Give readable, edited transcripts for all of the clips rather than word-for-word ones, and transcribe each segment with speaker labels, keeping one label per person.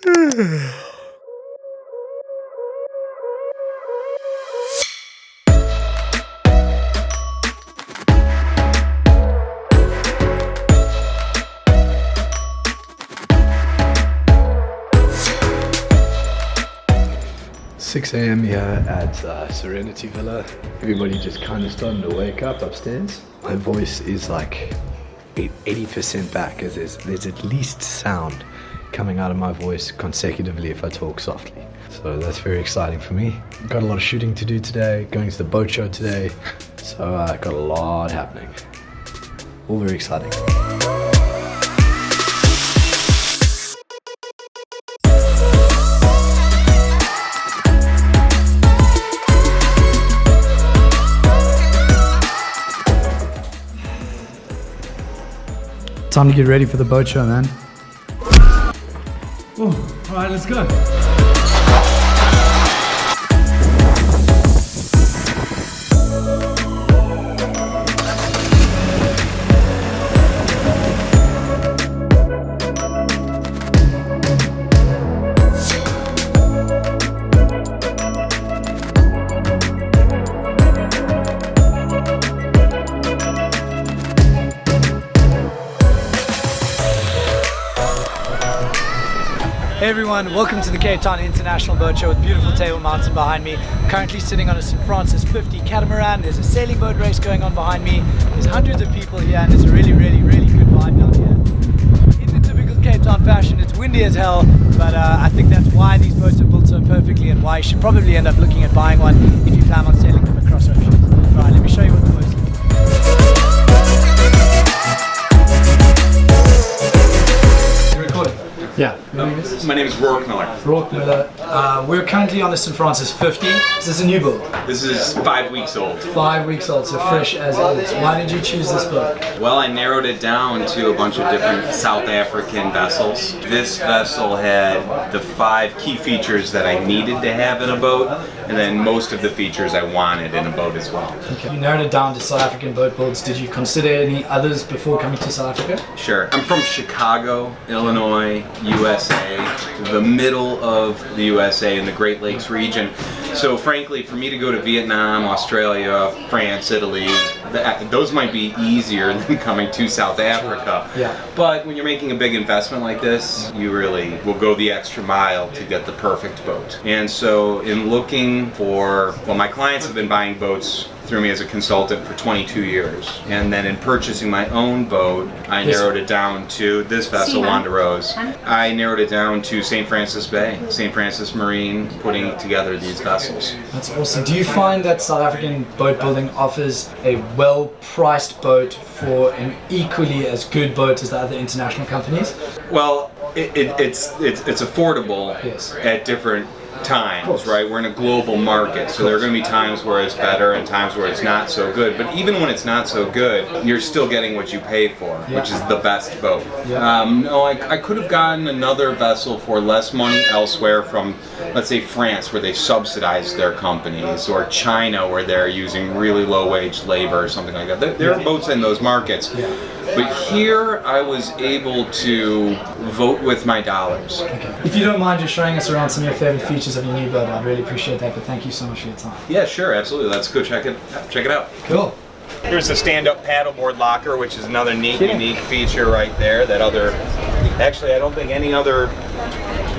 Speaker 1: $6 a.m. here at Serenity Villa. Everybody just kind of starting to wake up upstairs. My voice is like 80% back, as there's at least sound coming out of my voice consecutively if I talk softly. So that's very exciting for me. Got a lot of shooting to do today, going to the boat show today. So got a lot happening. All very exciting. Time to get ready for the boat show, man. Oh, all right, let's go.
Speaker 2: Hey everyone, welcome to the Cayetana International Boat Show with beautiful Table Mountain behind me. I'm currently sitting on a St. Francis 50 catamaran. There's a sailing boat race going on behind me. There's hundreds of people here and there's a really good vibe down here. In the typical Cape Town fashion, it's windy as hell, but I think that's why these boats are built so perfectly and why you should probably end up looking at buying one if you plan on sailing them across oceans. Alright, let me show you what the boat's like.
Speaker 1: Yeah.
Speaker 3: My name is Rourke Miller.
Speaker 2: Rourke Miller. We're currently on the St. Francis 50. Is this a new build?
Speaker 3: This is 5 weeks old.
Speaker 2: 5 weeks old, so fresh as is. Why did you choose this boat?
Speaker 3: Well, I narrowed it down to a bunch of different South African vessels. This vessel had the 5 key features that I needed to have in a boat, and then most of the features I wanted in a boat as well.
Speaker 2: Okay. You narrowed it down to South African boat builds. Did you consider any others before coming to South Africa?
Speaker 3: Sure. I'm from Chicago, Illinois, USA, the middle of the USA in the Great Lakes region. So frankly, for me to go to Vietnam, Australia, France, Italy, those might be easier than coming to South Africa.
Speaker 2: Yeah.
Speaker 3: But when you're making a big investment like this, you really will go the extra mile to get the perfect boat. And so in looking for, well, my clients have been buying boats through me as a consultant for 22 years. And then in purchasing my own boat, I narrowed it down to this vessel, Wanda Rose. I narrowed it down to St. Francis Bay, St. Francis Marine, putting together these vessels.
Speaker 2: That's awesome. Do you find that South African boat building offers a well-priced boat for an equally as good boat as the other international companies?
Speaker 3: Well, it's affordable at different times, right? We're in a global market, so there are going to be times where it's better and times where it's not so good. But even when it's not so good, you're still getting what you pay for, which is the best boat. No, I could have gotten another vessel for less money elsewhere from, let's say, France, where they subsidize their companies, or China, where they're using really low-wage labor or something like that. There are boats in those markets. But here, I was able to vote with my dollars.
Speaker 2: Okay. If you don't mind just showing us around some of your favorite features of your new boat, I'd really appreciate that, but thank you so much for your time.
Speaker 3: Yeah, sure, absolutely. Let's go check it out.
Speaker 2: Cool.
Speaker 3: Here's the stand-up paddleboard locker, which is another neat, unique feature right there. Actually, I don't think any other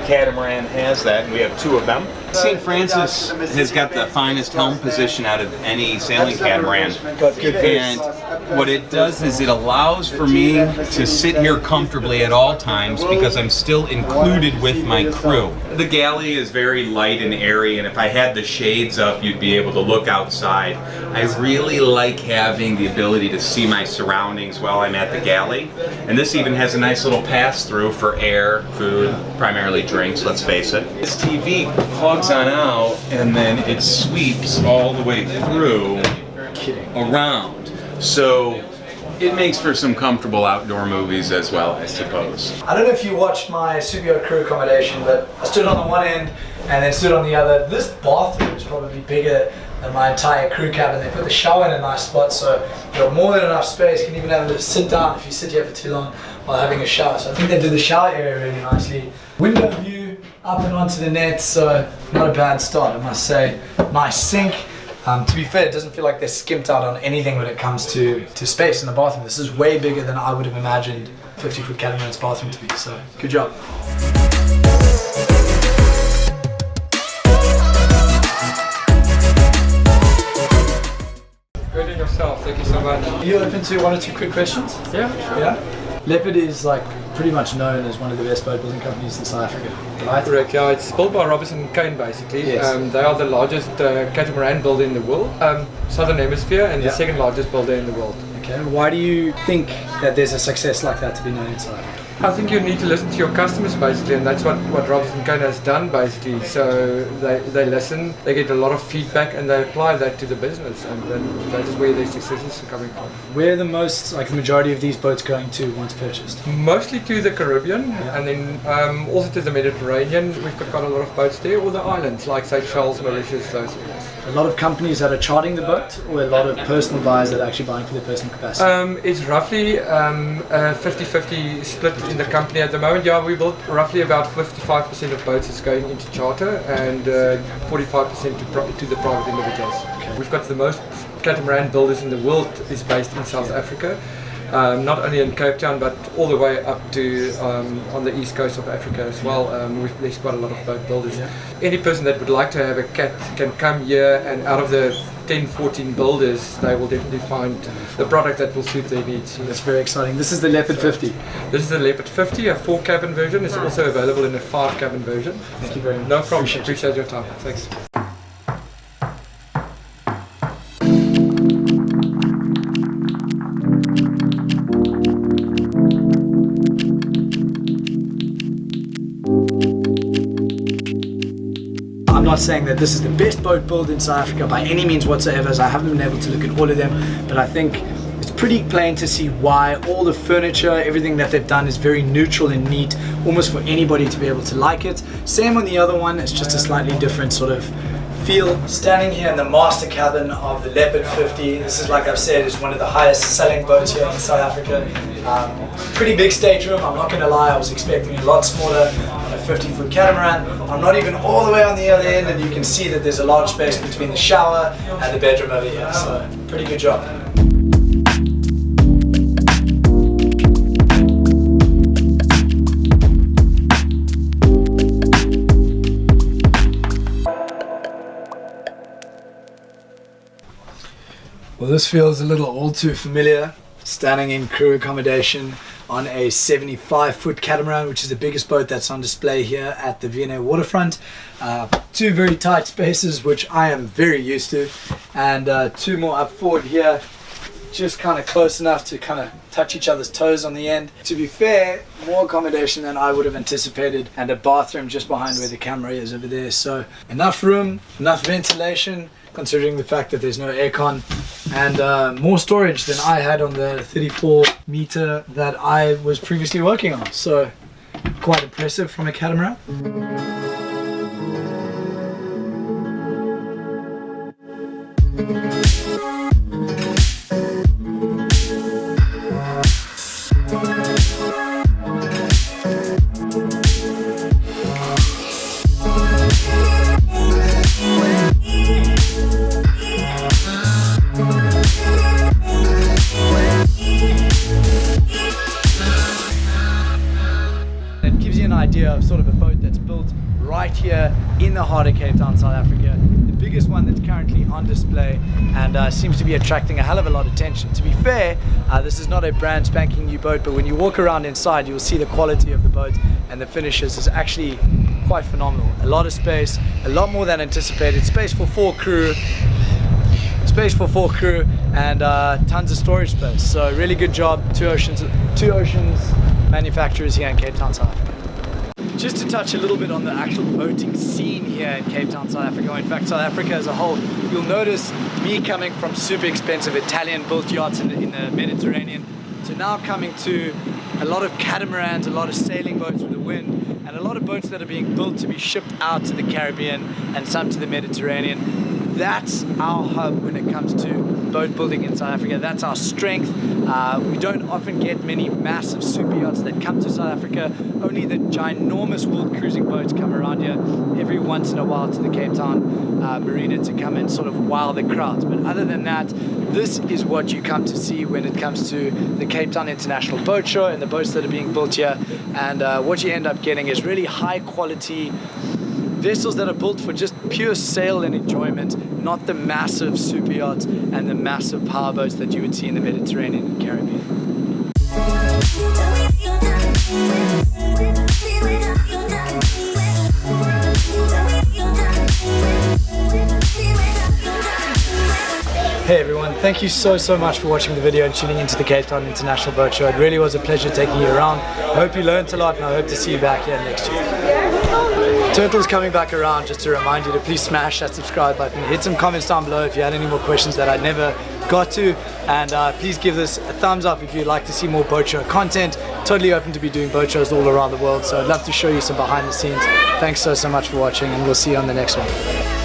Speaker 3: catamaran has that, and we have 2 of them. St. Francis has got the finest helm position out of any sailing catamaran, and what it does is it allows for me to sit here comfortably at all times because I'm still included with my crew. The galley is very light and airy, and if I had the shades up, you'd be able to look outside. I really like having the ability to see my surroundings while I'm at the galley, and this even has a nice little pass-through for air, food, primarily drinks, let's face it. This TV plugs on out, and then it sweeps all the way through around. So it makes for some comfortable outdoor movies as well, I suppose.
Speaker 2: I don't know if you watched my super yacht crew accommodation, but I stood on the one end and then stood on the other. This bathroom is probably bigger than my entire crew cabin. They put the shower in a nice spot, so you have more than enough space. You can even have a sit down if you sit here for too long while having a shower. So I think they did the shower area really nicely. Window view, up and onto the net, so not a bad start, I must say. Nice sink. To be fair, it doesn't feel like they're skimped out on anything when it comes to space in the bathroom. This is way bigger than I would have imagined 50-foot catamaran's bathroom to be, so good job.
Speaker 4: Good in yourself, thank you so much.
Speaker 2: Are you open to one or two quick questions?
Speaker 4: Yeah, sure.
Speaker 2: Yeah? Leopard is like pretty much known as one of the best boat building companies in South Africa, right?
Speaker 4: Correct, yeah, it's built by Robertson Kane basically.
Speaker 2: Yes.
Speaker 4: They are the largest catamaran builder in the world, Southern Hemisphere, and the second largest builder in the world.
Speaker 2: Okay, why do you think that there's a success like that to be known in South Africa?
Speaker 4: I think you need to listen to your customers basically, and that's what Robertson Kane has done basically. So they listen, they get a lot of feedback, and they apply that to the business, and then that is where their successes are coming from.
Speaker 2: Where are the most, like the majority of these boats going to once purchased?
Speaker 4: Mostly to the Caribbean, and then also to the Mediterranean. We've got quite a lot of boats there, or the islands like Seychelles, Mauritius, those areas.
Speaker 2: A lot of companies that are chartering the boat, or a lot of personal buyers that are actually buying for their personal capacity?
Speaker 4: It's roughly a 50-50 split in the company at the moment. Yeah, we built roughly about 55% of boats is going into charter and 45% to the private individuals. Okay. We've got the most catamaran builders in the world is based in South Africa. Not only in Cape Town but all the way up to on the east coast of Africa as well. There's quite a lot of boat builders. Yeah. Any person that would like to have a cat can come here, and out of the 10-14 builders they will definitely find the product that will suit their needs.
Speaker 2: That's very exciting. This is the Leopard 50.
Speaker 4: This is the Leopard 50, a 4-cabin version. It's also available in a 5-cabin version.
Speaker 2: Thank you very much.
Speaker 4: No problem. Appreciate your time. Thanks.
Speaker 2: I'm not saying that this is the best boat built in South Africa by any means whatsoever, as I haven't been able to look at all of them, but I think it's pretty plain to see why all the furniture, everything that they've done is very neutral and neat, almost for anybody to be able to like it. Same on the other one, it's just a slightly different sort of feel. Standing here in the master cabin of the Leopard 50, this is, like I've said, is one of the highest selling boats here in South Africa. Pretty big stateroom, I'm not going to lie, I was expecting a lot smaller on a 50-foot catamaran. I'm not even all the way on the other end, and you can see that there's a large space between the shower and the bedroom over here, so pretty good job. Well, this feels a little all too familiar, standing in crew accommodation on a 75-foot catamaran, which is the biggest boat that's on display here at the V&A waterfront. Two very tight spaces, which I am very used to, and two more up forward here, just kind of close enough to kind of touch each other's toes on the end. To be fair, more accommodation than I would have anticipated, and a bathroom just behind where the camera is over there. So enough room, enough ventilation, considering the fact that there's no aircon, and more storage than I had on the 34 meter that I was previously working on. So quite impressive from a catamaran. It gives you an idea of sort of a boat that's built right here in the heart of Cape Town, South Africa. The biggest one that's currently on display, and seems to be attracting a hell of a lot of attention. To be fair, this is not a brand spanking new boat, but when you walk around inside, you'll see the quality of the boat, and the finishes is actually quite phenomenal. A lot of space, a lot more than anticipated. Space for 4 crew, and tons of storage space. So really good job, Two Oceans manufacturers here in Cape Town, South Africa. Just to touch a little bit on the actual boating scene here in Cape Town, South Africa, or in fact South Africa as a whole, you'll notice me coming from super expensive Italian-built yachts in the Mediterranean to now coming to a lot of catamarans, a lot of sailing boats with the wind, and a lot of boats that are being built to be shipped out to the Caribbean and some to the Mediterranean. that's our hub when it comes to boat building in South Africa. That's our strength. We don't often get many massive super yachts that come to South Africa. Only the ginormous world cruising boats come around here every once in a while to the Cape Town marina to come and sort of wow the crowds. But other than that, this is what you come to see when it comes to the Cape Town International Boat Show and the boats that are being built here. And what you end up getting is really high quality vessels that are built for just pure sail and enjoyment, not the massive super yachts and the massive power boats that you would see in the Mediterranean and Caribbean. Hey everyone, thank you so much for watching the video and tuning into the Cape Town International Boat Show. It really was a pleasure taking you around. I hope you learned a lot and I hope to see you back here next year. Turtle's coming back around, just to remind you to please smash that subscribe button. Hit some comments down below if you had any more questions that I never got to, and please give this a thumbs up if you'd like to see more boat show content. Totally open to be doing boat shows all around the world, so I'd love to show you some behind the scenes. Thanks so much for watching, and we'll see you on the next one.